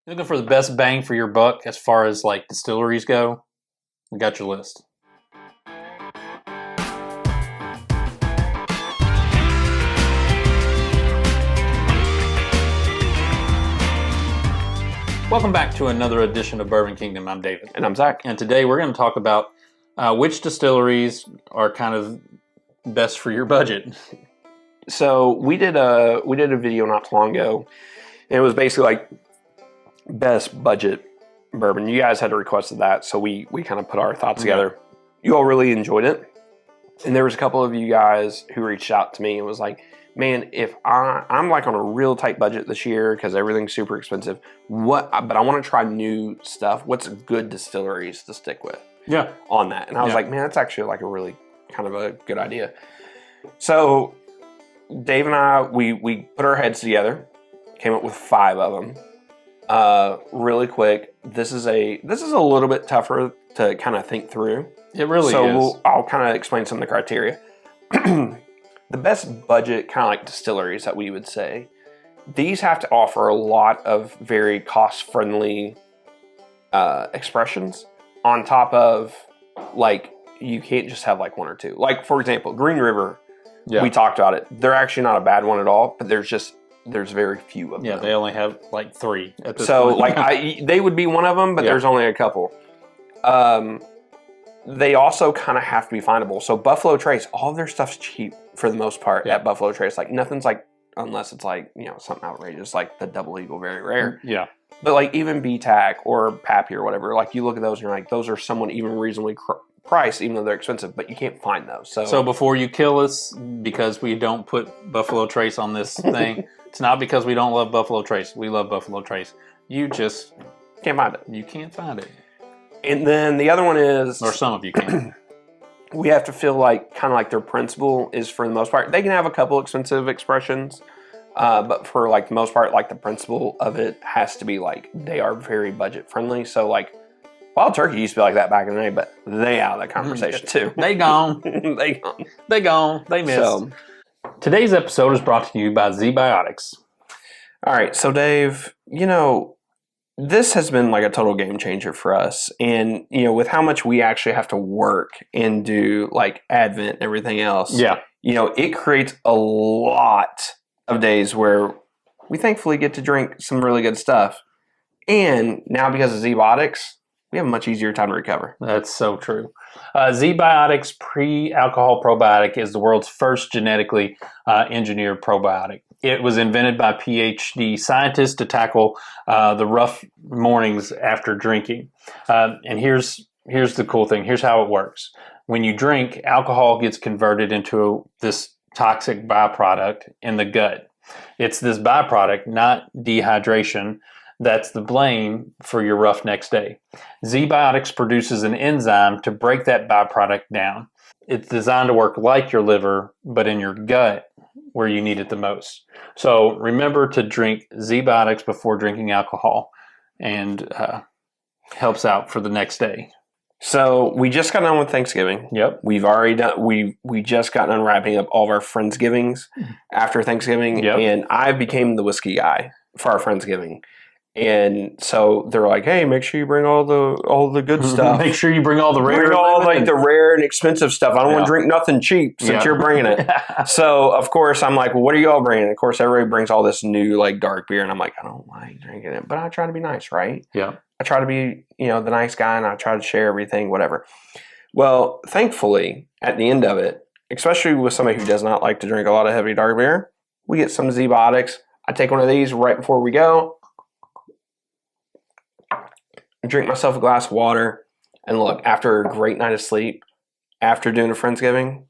Looking for the best bang for your buck as far as like distilleries go? We got your list. Welcome back to another edition of Bourbon Kingdom. I'm David. And I'm Zach. And today we're going to talk about which distilleries are kind of best for your budget. So we did a video not too long ago, and it was basically like best budget bourbon. You guys had requested that, so we kind of put our thoughts together. You all really enjoyed it, and there was a couple of you guys who reached out to me and was like, "Man, if I'm like on a real tight budget this year because everything's super expensive, but I want to try new stuff. What's good distilleries to stick with?" Yeah. On that, and I was like, "Man, that's actually like a really kind of a good idea." So Dave and I, we put our heads together, came up with 5 of them. Really quick, this is a little bit tougher to kind of think through. It really is. So I'll kind of explain some of the criteria. The best budget kind of like distilleries that we would say, these have to offer a lot of very cost-friendly expressions on top of, like, you can't just have like 1 or 2. Like, for example, Green River, we talked about it. They're actually not a bad one at all, but there's very few of them. Yeah, they only have like 3 at this so, point. like, they would be one of them, but there's only a couple. They also kind of have to be findable. So Buffalo Trace, all of their stuff's cheap for the most part at Buffalo Trace. Like, nothing's like, unless it's like, you know, something outrageous, like the Double Eagle, very rare. Yeah. But like even BTAC or Pappy or whatever, like you look at those and you're like, those are somewhat even reasonably priced, even though they're expensive, but you can't find those. So before you kill us because we don't put Buffalo Trace on this thing, it's not because we don't love Buffalo Trace. We love Buffalo Trace. You just can't find it. You can't find it. And then the other one is, or some of you can. We have to feel like kind of like their principle is, for the most part, they can have a couple expensive expressions, but for like the most part, like the principle of it has to be like they are very budget friendly. So like Wild Turkey used to be like that back in the day, but they out of that conversation too. They gone. They gone. They gone. They missed. So, today's episode is brought to you by ZBiotics. All right, so Dave, you know, this has been like a total game changer for us. And, you know, with how much we actually have to work and do like Advent and everything else, you know, it creates a lot of days where we thankfully get to drink some really good stuff. And now because of ZBiotics, we have a much easier time to recover. That's so true. ZBiotics Pre-Alcohol Probiotic is the world's first genetically engineered probiotic. It was invented by PhD scientists to tackle the rough mornings after drinking. And here's the cool thing. Here's how it works. When you drink, alcohol gets converted into this toxic byproduct in the gut. It's this byproduct, not dehydration, that's the blame for your rough next day. ZBiotics produces an enzyme to break that byproduct down. It's designed to work like your liver, but in your gut where you need it the most. So remember to drink ZBiotics before drinking alcohol, and helps out for the next day. So we just got done with Thanksgiving. Yep. We've already done. We just got done wrapping up all of our Friendsgivings after Thanksgiving, and I became the whiskey guy for our Friendsgiving. And so they're like, "Hey, make sure you bring all the good stuff. Make sure you bring all the rare, like the rare and expensive stuff. I don't want to drink nothing cheap since you're bringing it." So of course I'm like, "Well, what are you all bringing?" Of course, everybody brings all this new like dark beer, and I'm like, "I don't like drinking it, but I try to be nice, right?" Yeah. I try to be, you know, the nice guy, and I try to share everything, whatever. Well, thankfully, at the end of it, especially with somebody who does not like to drink a lot of heavy dark beer, we get some ZBiotics. I take one of these right before we go. Drink myself a glass of water, and look, after a great night of sleep, after doing a Friendsgiving,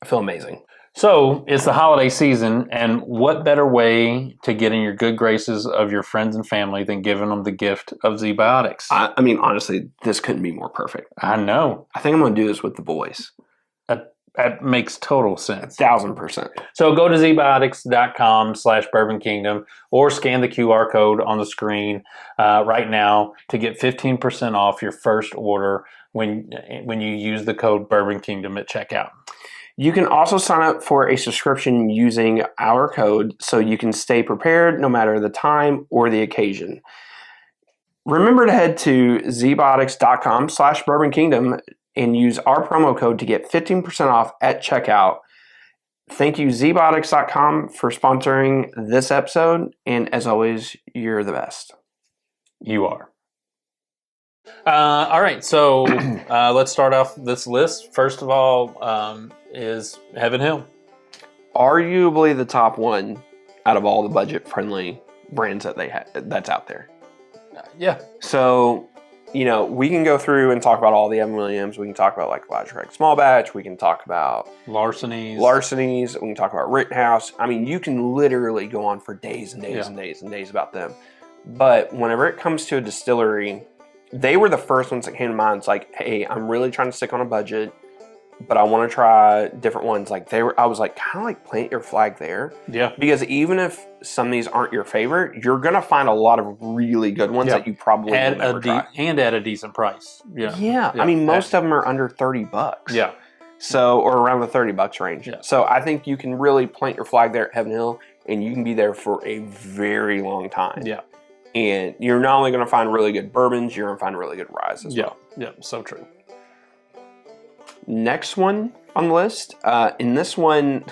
I feel amazing. So it's the holiday season, and what better way to get in your good graces of your friends and family than giving them the gift of ZBiotics? I mean, honestly, this couldn't be more perfect. I know. I think I'm going to do this with the boys. That makes total sense. 1,000%. So go to zbiotics.com/Bourbon Kingdom or scan the QR code on the screen right now to get 15% off your first order when you use the code Bourbon Kingdom at checkout. You can also sign up for a subscription using our code so you can stay prepared no matter the time or the occasion. Remember to head to zbiotics.com/Bourbon Kingdom and use our promo code to get 15% off at checkout. Thank you, zbiotics.com, for sponsoring this episode. And as always, you're the best. You are. All right, so let's start off this list. First of all, is Heaven Hill. Arguably the top one out of all the budget-friendly brands that they that's out there. Yeah. So, we can go through and talk about all the Evan Williams. We can talk about like Elijah Craig Small Batch. We can talk about Larcenies. We can talk about Rittenhouse. I mean, you can literally go on for days and days and days and days about them. But whenever it comes to a distillery, they were the first ones that came to mind. It's like, hey, I'm really trying to stick on a budget, but I want to try different ones. Like I was like, kind of like plant your flag there. Yeah. Because even if some of these aren't your favorite, you're going to find a lot of really good ones that you probably will never try. And at a decent price. Yeah. I mean, most of them are under $30. Yeah. So, or around the $30 range. Yeah. So I think you can really plant your flag there at Heaven Hill, and you can be there for a very long time. Yeah. And you're not only going to find really good bourbons, you're going to find really good ryes as well. Yeah, so true. Next one on the list. In this one,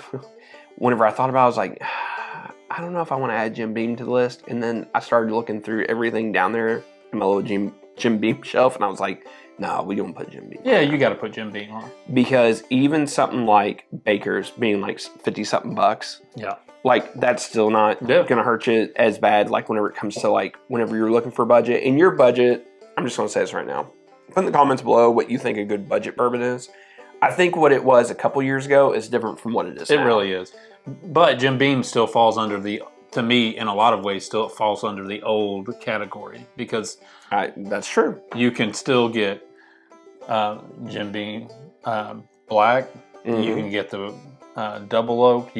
whenever I thought about it, I was like, I don't know if I want to add Jim Beam to the list. And then I started looking through everything down there in my little Jim Beam shelf, and I was like, no, we don't put Jim Beam. Yeah, you got to put Jim Beam on. Because even something like Baker's being like 50-something bucks. Yeah. Like, that's still not going to hurt you as bad, like, whenever it comes to, like, whenever you're looking for a budget. In your budget, I'm just going to say this right now. Put in the comments below what you think a good budget bourbon is. I think what it was a couple years ago is different from what it is now. It really is. But Jim Beam still falls under to me, in a lot of ways, still falls under the old category. Because that's true. You can still get Jim Beam Black. Mm-hmm. You can get the double oak,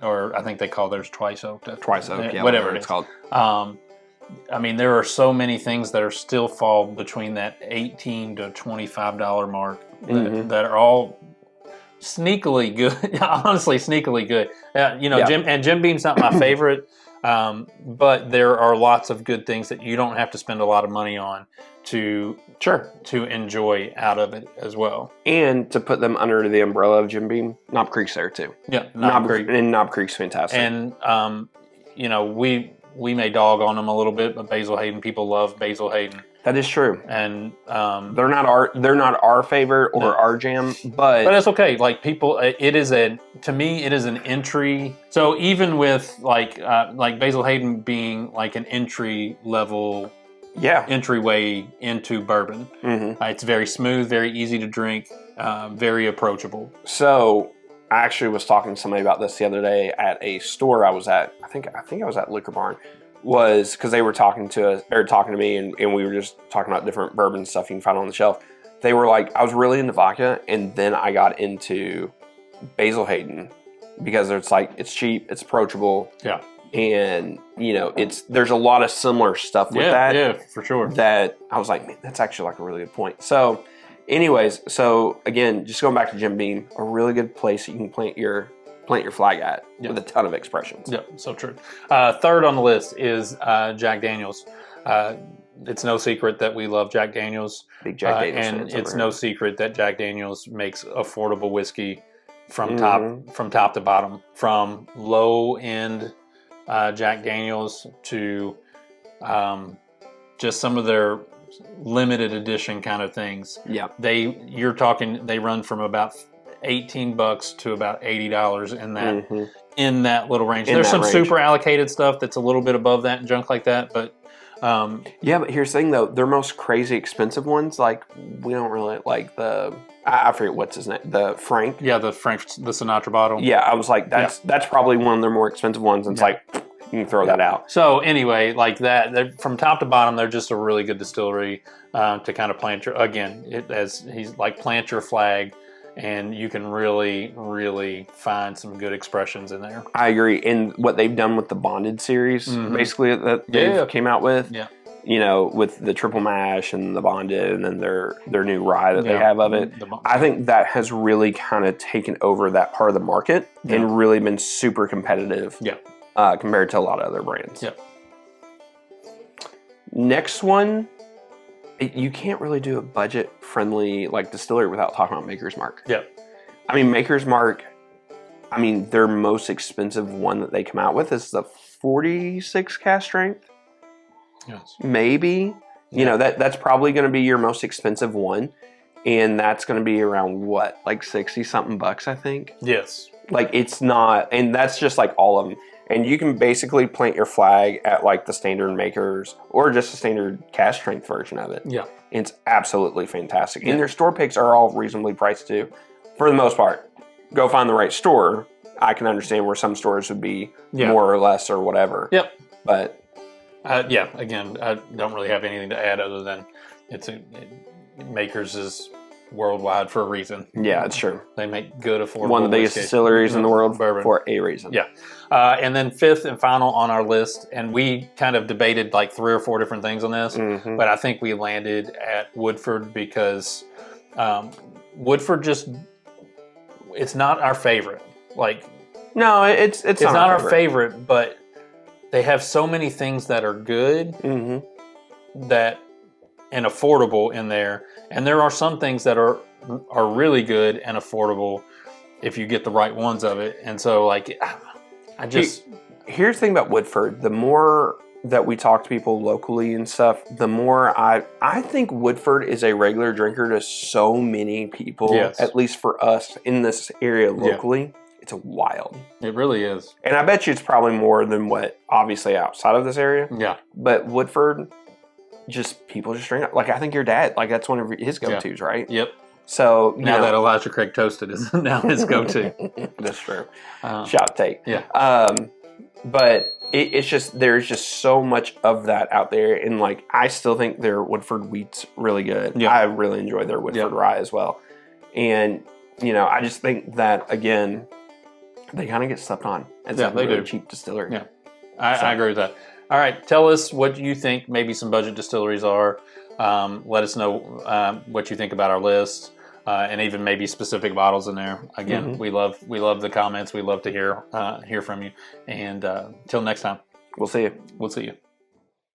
or I think they call theirs twice oak. Twice oak, yeah, whatever it's called. I mean, there are so many things that are still fall between that $18 to $25 mark that are all sneakily good. Honestly, sneakily good. Jim Beam's not my favorite, but there are lots of good things that you don't have to spend a lot of money on to enjoy out of it as well. And to put them under the umbrella of Jim Beam, Knob Creek's there too. Yeah, Knob Creek. And Knob Creek's fantastic. And, we may dog on them a little bit, but Basil Hayden, people love Basil Hayden. That is true. And they're not our favorite or our jam, but it's okay. Like, people, to me it is an entry. So even with like Basil Hayden being like an entry level, entryway into bourbon, it's very smooth, very easy to drink, very approachable. So I actually was talking to somebody about this the other day at a store I was at. I think I was at Liquor Barn. Was because they were talking to me, and we were just talking about different bourbon stuff you can find on the shelf. They were like, I was really into vodka, and then I got into Basil Hayden because it's cheap, it's approachable, and there's a lot of similar stuff with that. Yeah, for sure. That I was like, man, that's actually like a really good point. So, anyways, again, just going back to Jim Beam, a really good place you can plant your flag at with a ton of expressions. Yep, so true. Third on the list is Jack Daniels. It's no secret that we love Jack Daniels. Big Jack Daniels and it's no secret that Jack Daniels makes affordable whiskey from top to bottom, from low end Jack Daniels to just some of their limited edition kind of things. Yeah, they run from about $18 to about $80 in that little range. There's some super allocated stuff that's a little bit above that and junk like that, but but here's the thing though, their most crazy expensive ones, like, we don't really like I forget what's his name, the Frank. Yeah, the Sinatra bottle. Yeah, I was like, that's probably one of their more expensive ones, and it's like, you can throw that out. So anyway, like that, from top to bottom, they're just a really good distillery to kind of plant your flag. And you can really, really find some good expressions in there. I agree. And what they've done with the Bonded series, basically, that they came out with, with the triple mash and the Bonded, and then their new rye that they have of it, I think that has really kind of taken over that part of the market and really been super competitive compared to a lot of other brands. Yep. Next one you can't really do a budget-friendly like distillery without talking about Maker's Mark. Yep. I mean, Maker's Mark, I mean, their most expensive one that they come out with is the 46 cask strength. Yes. Maybe. Yeah. You know, that's probably going to be your most expensive one. And that's going to be around what? Like 60-something bucks, I think? Yes. Like, it's not, and that's just like all of them. And you can basically plant your flag at like the standard Makers or just the standard cask strength version of it. Yeah. It's absolutely fantastic. Yeah. And their store picks are all reasonably priced too, for the most part. Go find the right store. I can understand where some stores would be more or less or whatever. Yep. But again, I don't really have anything to add other than Makers is worldwide for a reason. Yeah, it's true. They make good, affordable one of the biggest distilleries in the world bourbon. For a reason. Yeah. And then fifth and final on our list, and we kind of debated like 3 or 4 different things on this, but I think we landed at Woodford because Woodford just, it's not our favorite. Like, no, it's not our favorite, but they have so many things that are good that and affordable in there, and there are some things that are really good and affordable if you get the right ones of it. And so, like, I just here's the thing about Woodford: the more that we talk to people locally and stuff, the more I think Woodford is a regular drinker to so many people. Yes. At least for us in this area locally. Yeah. It's wild. It really is. And I bet you it's probably more than what, obviously, outside of this area. Yeah. But Woodford, people just drink it. Like, I think your dad, like, that's one of his go-tos, right? Yep. So, now that Elijah Craig Toasted is now his go-to. That's true. Shot take. Yeah. But it's just, there's just so much of that out there. And, like, I still think their Woodford wheat's really good. Yep. I really enjoy their Woodford rye as well. And, I just think that, again, they kind of get slept on as a really cheap distillery. Yeah, I agree with that. All right, tell us what you think maybe some budget distilleries are. Let us know what you think about our list, and even maybe specific bottles in there. Again, we love the comments. We love to hear from you. And till next time, we'll see you. We'll see you.